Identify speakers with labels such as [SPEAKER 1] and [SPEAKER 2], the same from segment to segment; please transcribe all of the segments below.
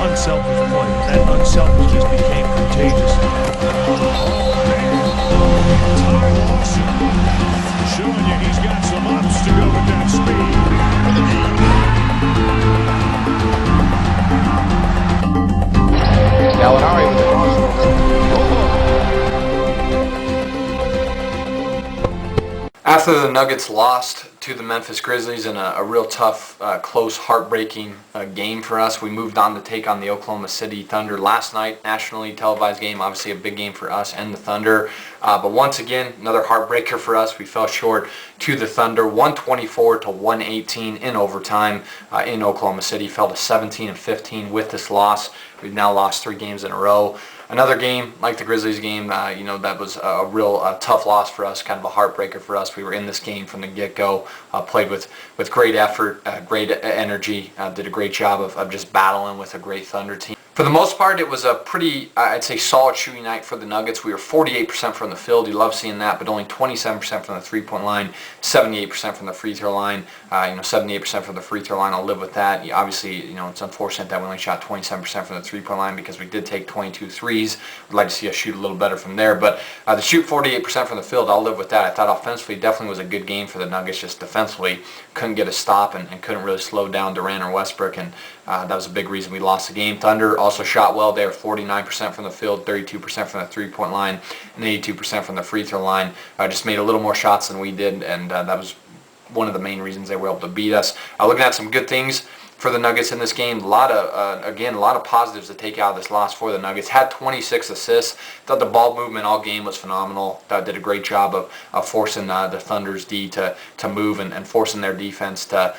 [SPEAKER 1] unselfish play. That unselfishness became contagious. Ty Lawson showing you he's got some ups to go with that speed.
[SPEAKER 2] Gallinari with the crossover.
[SPEAKER 3] After the Nuggets lost to the Memphis Grizzlies in a real tough, close, heartbreaking game for us, we moved on to take on the Oklahoma City Thunder last night. Nationally televised game, obviously a big game for us and the Thunder. But once again, another heartbreaker for us. We fell short to the Thunder, 124 to 118 in overtime in Oklahoma City. Fell to 17 and 15 with this loss. We've now lost 3 games in a row. Another game, like the Grizzlies game, that was a real tough loss for us, kind of a heartbreaker for us. We were in this game from the get-go, played with great effort, great energy, did a great job of just battling with a great Thunder team. For the most part, it was a pretty, I'd say, solid shooting night for the Nuggets. We were 48% from the field. You love seeing that, but only 27% from the three-point line, 78% from the free throw line. 78% from the free throw line. I'll live with that. Obviously, it's unfortunate that we only shot 27% from the three-point line because we did take 22 threes. I'd like to see us shoot a little better from there, but to shoot 48% from the field, I'll live with that. I thought offensively definitely was a good game for the Nuggets. Just defensively, couldn't get a stop and couldn't really slow down Durant or Westbrook, and that was a big reason we lost the game. Thunder also shot well there, 49% from the field, 32% from the three-point line, and 82% from the free throw line. Just made a little more shots than we did, and that was one of the main reasons they were able to beat us. Looking at some good things for the Nuggets in this game, a lot of positives to take out of this loss for the Nuggets. Had 26 assists. Thought the ball movement all game was phenomenal. Thought did a great job of forcing the Thunder's D to move and forcing their defense to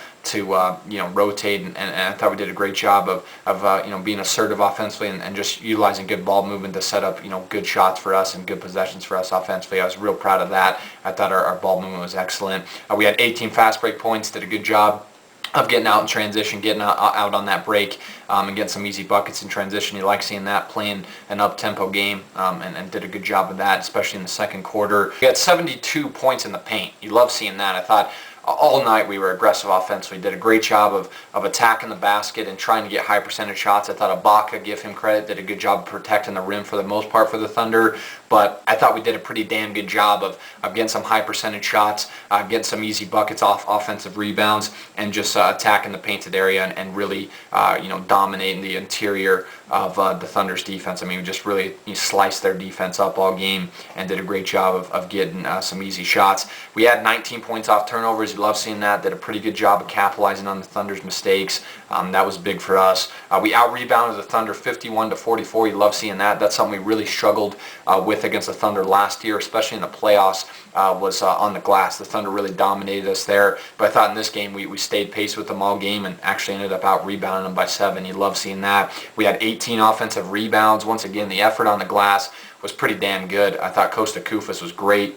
[SPEAKER 3] rotate, and I thought we did a great job of being assertive offensively and just utilizing good ball movement to set up good shots for us and good possessions for us offensively. I was real proud of that. I thought our ball movement was excellent. We had 18 fast break points. Did a good job of getting out in transition, getting out on that break, and getting some easy buckets in transition. You like seeing that, playing an up-tempo game, and did a good job of that, especially in the second quarter. We had 72 points in the paint. You love seeing that. I thought all night we were aggressive offensively. Did a great job of attacking the basket and trying to get high percentage shots. I thought Ibaka, give him credit, did a good job of protecting the rim for the most part for the Thunder. But I thought we did a pretty damn good job of getting some high percentage shots, getting some easy buckets off offensive rebounds, and just attacking the painted area and really dominating the interior of the Thunder's defense. I mean, we just really sliced their defense up all game and did a great job of getting some easy shots. We had 19 points off turnovers. You love seeing that. Did a pretty good job of capitalizing on the Thunder's mistakes. That was big for us. We out-rebounded the Thunder 51 to 44. You love seeing that. That's something we really struggled with against the Thunder last year, especially in the playoffs, was on the glass. The Thunder really dominated us there. But I thought in this game we stayed pace with them all game and actually ended up out-rebounding them by 7. You love seeing that. We had 18 offensive rebounds. Once again, the effort on the glass was pretty damn good. I thought Costa Koufos was great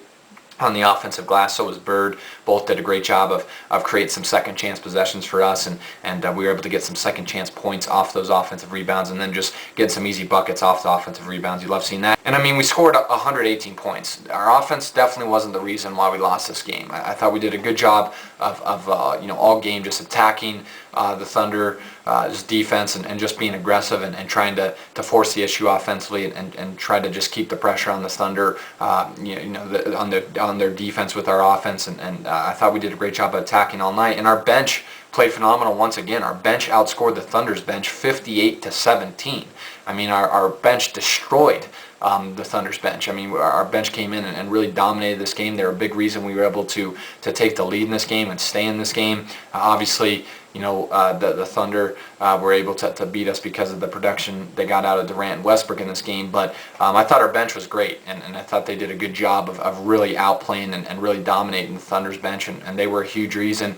[SPEAKER 3] on the offensive glass, so was Bird. Both did a great job of creating some second chance possessions for us, and we were able to get some second chance points off those offensive rebounds and then just get some easy buckets off the offensive rebounds. You love seeing that. And I mean, we scored 118 points. Our offense definitely wasn't the reason why we lost this game. I thought we did a good job of all game just attacking the Thunder's defense and just being aggressive and trying to force the issue offensively and try to just keep the pressure on the Thunder, on their defense with our offense, and I thought we did a great job of attacking all night. And our bench played phenomenal once again. Our bench outscored the Thunder's bench 58 to 17. I mean, our bench destroyed the Thunder's bench. I mean, our bench came in and really dominated this game. They were a big reason we were able to take the lead in this game and stay in this game. Obviously, the Thunder were able to beat us because of the production they got out of Durant and Westbrook in this game. But I thought our bench was great, and I thought they did a good job of really outplaying and really dominating the Thunder's bench, and they were a huge reason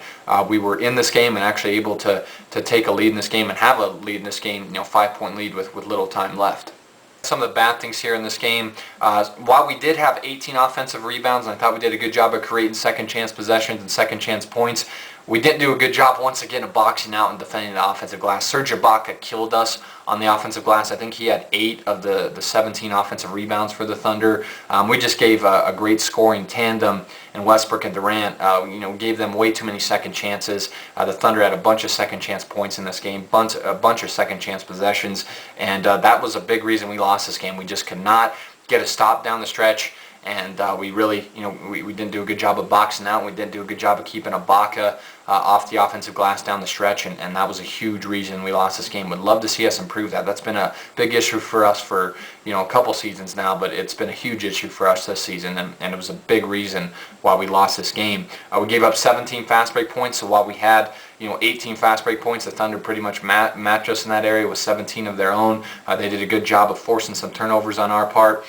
[SPEAKER 3] we were in this game and actually able to take a lead in this game and have a lead in this game, 5-point lead with little time left. Some of the bad things here in this game, while we did have 18 offensive rebounds, and I thought we did a good job of creating second chance possessions and second chance points, We didn't do a good job once again of boxing out and defending the offensive glass. Serge Ibaka killed us on the offensive glass. I think he had 8 of the 17 offensive rebounds for the Thunder. We just gave a great scoring tandem in Westbrook and Durant. Gave them way too many second chances. The Thunder had a bunch of second chance points in this game, a bunch of second chance possessions, and that was a big reason we lost this game. We just could not get a stop down the stretch. And we really, we didn't do a good job of boxing out. We didn't do a good job of keeping Ibaka off the offensive glass down the stretch, and that was a huge reason we lost this game. Would love to see us improve that. That's been a big issue for us for a couple seasons now, but it's been a huge issue for us this season, and it was a big reason why we lost this game. We gave up 17 fast break points, so while we had 18 fast break points, the Thunder pretty much matched us in that area with 17 of their own. They did a good job of forcing some turnovers on our part.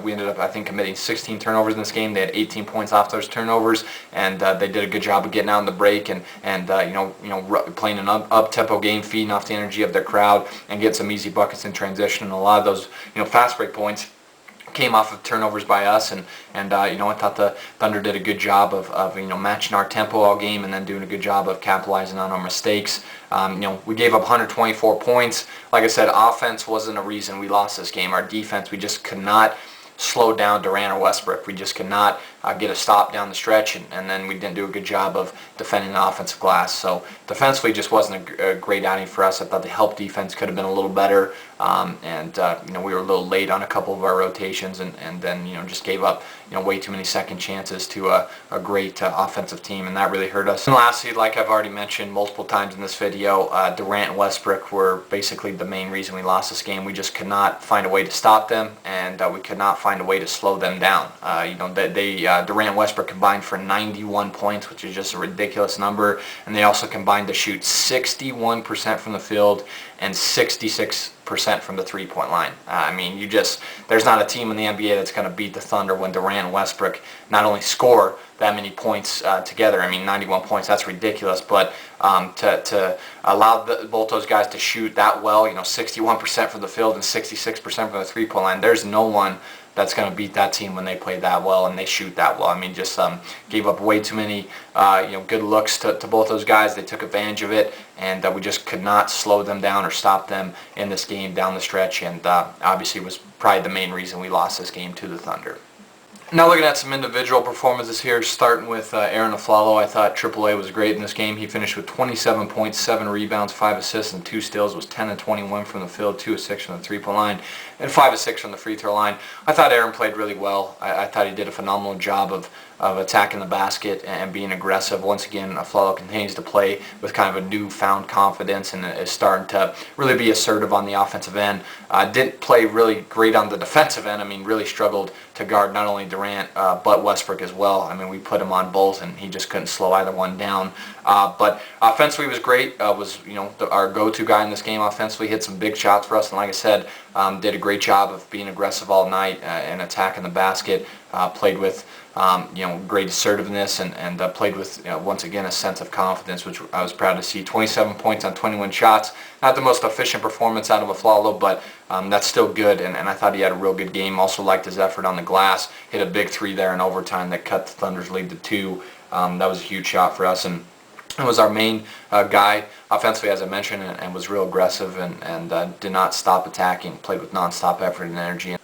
[SPEAKER 3] We ended up, I think, committing 16 turnovers in this game. They had 18 points off those turnovers, and they did a good job of getting out in the break and playing an up-tempo game, feeding off the energy of their crowd, and getting some easy buckets in transition. And a lot of those fast break points came off of turnovers by us, and I thought the Thunder did a good job of matching our tempo all game, and then doing a good job of capitalizing on our mistakes. We gave up 124 points. Like I said, offense wasn't a reason we lost this game. Our defense, we just could not slow down Durant or Westbrook. We just could not get a stop down the stretch, and then we didn't do a good job of defending the offensive glass. So defensively, just wasn't a great outing for us. I thought the help defense could have been a little better, and we were a little late on a couple of our rotations, and then just gave up way too many second chances to a great offensive team, and that really hurt us. And lastly, like I've already mentioned multiple times in this video, Durant and Westbrook were basically the main reason we lost this game. We just could not find a way to stop them, and we could not find a way to slow them down. Durant and Westbrook combined for 91 points, which is just a ridiculous number, and they also combined to shoot 61% from the field and 66% from the three-point line. There's not a team in the NBA that's going to beat the Thunder when Durant and Westbrook not only score that many points together. 91 points, that's ridiculous, but to allow both those guys to shoot that well, 61% from the field and 66% from the three-point line, there's no one that's going to beat that team when they play that well and they shoot that well. Gave up way too many good looks to both those guys. They took advantage of it, and we just could not slow them down or stop them in this game down the stretch, and obviously was probably the main reason we lost this game to the Thunder. Now looking at some individual performances here, starting with Aaron Aflalo. I thought AAA was great in this game. He finished with 27 points, 7 rebounds, 5 assists, and 2 steals. Was 10 and 21 from the field, 2 of 6 from the three-point line, and 5 of 6 from the free throw line. I thought Aaron played really well. I thought he did a phenomenal job of attacking the basket and being aggressive. Once again, Aflalo continues to play with kind of a newfound confidence and is starting to really be assertive on the offensive end. Didn't play really great on the defensive end. Really struggled to guard not only Durant but Westbrook as well. We put him on both, and he just couldn't slow either one down. But offensively was great. Was our go-to guy in this game offensively. Hit some big shots for us, and like I said, did a great job of being aggressive all night and attacking the basket. Played with great assertiveness, and played with once again a sense of confidence, which I was proud to see. 27 points on 21 shots. Not the most efficient performance out of Aflalo, but that's still good, and I thought he had a real good game. Also liked his effort on the glass. Hit a big 3 there in overtime that cut the Thunder's lead to 2. That was a huge shot for us, and it was our main guy offensively, as I mentioned, and was real aggressive and did not stop attacking. Played with non-stop effort and energy.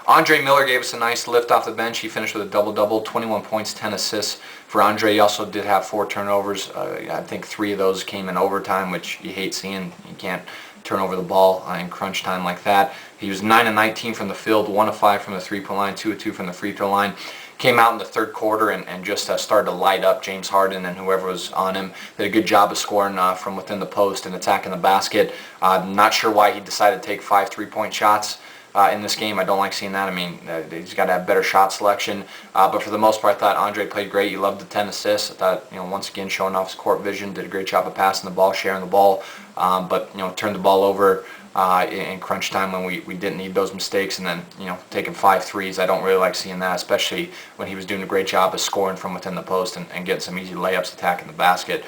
[SPEAKER 3] Andre Miller gave us a nice lift off the bench. He finished with a double-double, 21 points, 10 assists. For Andre, he also did have 4 turnovers. I think 3 of those came in overtime, which you hate seeing. You can't turn over the ball in crunch time like that. He was 9 of 19 from the field, 1 of 5 from the three-point line, 2 of 2 from the free throw line. Came out in the third quarter and just started to light up James Harden and whoever was on him. Did a good job of scoring from within the post and attacking the basket. Not sure why he decided to take 5 3-point shots in this game. I don't like seeing that. He's got to have better shot selection. But for the most part, I thought Andre played great. He loved the 10 assists. I thought, once again, showing off his court vision. Did a great job of passing the ball, sharing the ball. But turned the ball over in crunch time when we didn't need those mistakes, and then taking 5 threes. I don't really like seeing that, especially when he was doing a great job of scoring from within the post and getting some easy layups, attacking the basket.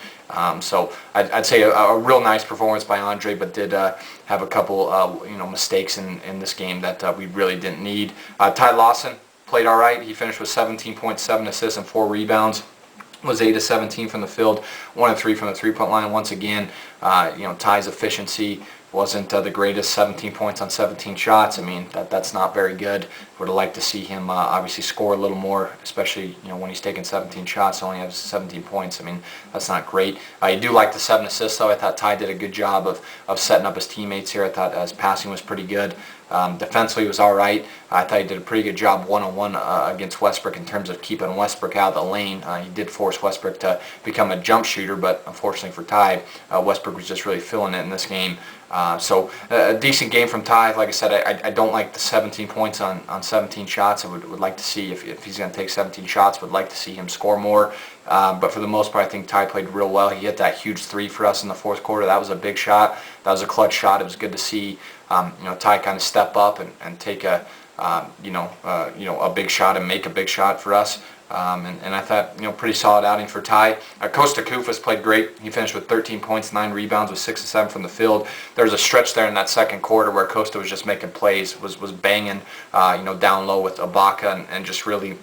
[SPEAKER 3] So I'd say a real nice performance by Andre, but did have a couple mistakes in this game that we really didn't need. Ty Lawson played all right. He finished with 17.7 assists and 4 rebounds. was 8 of 17 from the field, 1 of 3 from the three-point line. Once again, Ty's efficiency wasn't the greatest. 17 points on 17 shots. I mean, that's not very good. Would have liked to see him obviously score a little more, especially when he's taking 17 shots, only has 17 points. I mean, that's not great. I do like the 7 assists though. I thought Ty did a good job of setting up his teammates here. I thought his passing was pretty good. Defensively, he was all right. I thought he did a pretty good job one-on-one against Westbrook in terms of keeping Westbrook out of the lane. He did force Westbrook to become a jump shooter, but unfortunately for Ty, Westbrook was just really feeling it in this game. So a decent game from Ty. Like I said, I don't like the 17 points on 17 shots. I would like to see, if he's going to take 17 shots, would like to see him score more. But for the most part, I think Ty played real well. He hit that huge 3 for us in the fourth quarter. That was a big shot. That was a clutch shot. It was good to see Ty kind of step up and take a big shot and make a big shot for us. And I thought, pretty solid outing for Ty. Kosta Koufos played great. He finished with 13 points, 9 rebounds, with 6 of 7 from the field. There was a stretch there in that second quarter where Kosta was just making plays, was banging, down low with Ibaka and just really,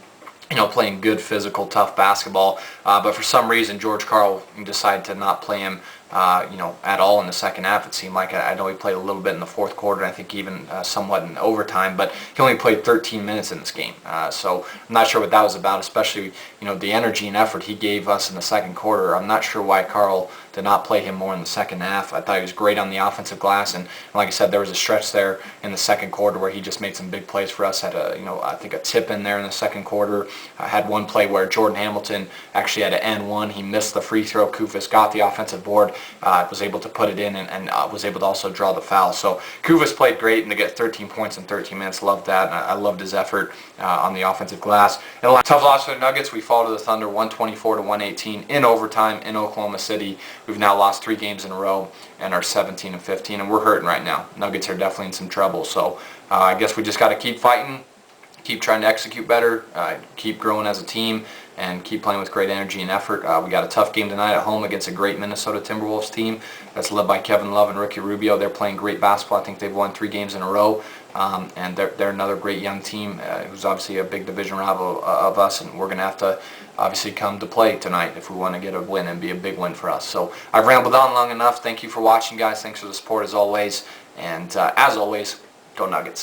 [SPEAKER 3] playing good, physical, tough basketball. But for some reason, George Karl decided to not play him, at all in the second half. It seemed like, I know he played a little bit in the fourth quarter, I think even somewhat in overtime, but he only played 13 minutes in this game. So I'm not sure what that was about, especially, the energy and effort he gave us in the second quarter. I'm not sure why Karl did not play him more in the second half. I thought he was great on the offensive glass, and like I said, there was a stretch there in the second quarter where he just made some big plays for us. Had I think a tip in there in the second quarter. Had one play where Jordan Hamilton actually had an N1. He missed the free throw. Koufos got the offensive board, was able to put it in, and was able to also draw the foul. So Koufos played great, and to get 13 points in 13 minutes, loved that. And I loved his effort on the offensive glass. And a tough loss for the Nuggets. We fall to the Thunder 124-118 in overtime in Oklahoma City. We've now lost 3 games in a row and are 17-15, and we're hurting right now. Nuggets are definitely in some trouble. So I guess we just got to keep fighting, keep trying to execute better, keep growing as a team, and keep playing with great energy and effort. We got a tough game tonight at home against a great Minnesota Timberwolves team that's led by Kevin Love and Ricky Rubio. They're playing great basketball. I think they've won 3 games in a row, and they're another great young team who's obviously a big division rival of us, and we're going to have to obviously come to play tonight if we want to get a win and be a big win for us. So I've rambled on long enough. Thank you for watching, guys. Thanks for the support as always, and as always, go Nuggets.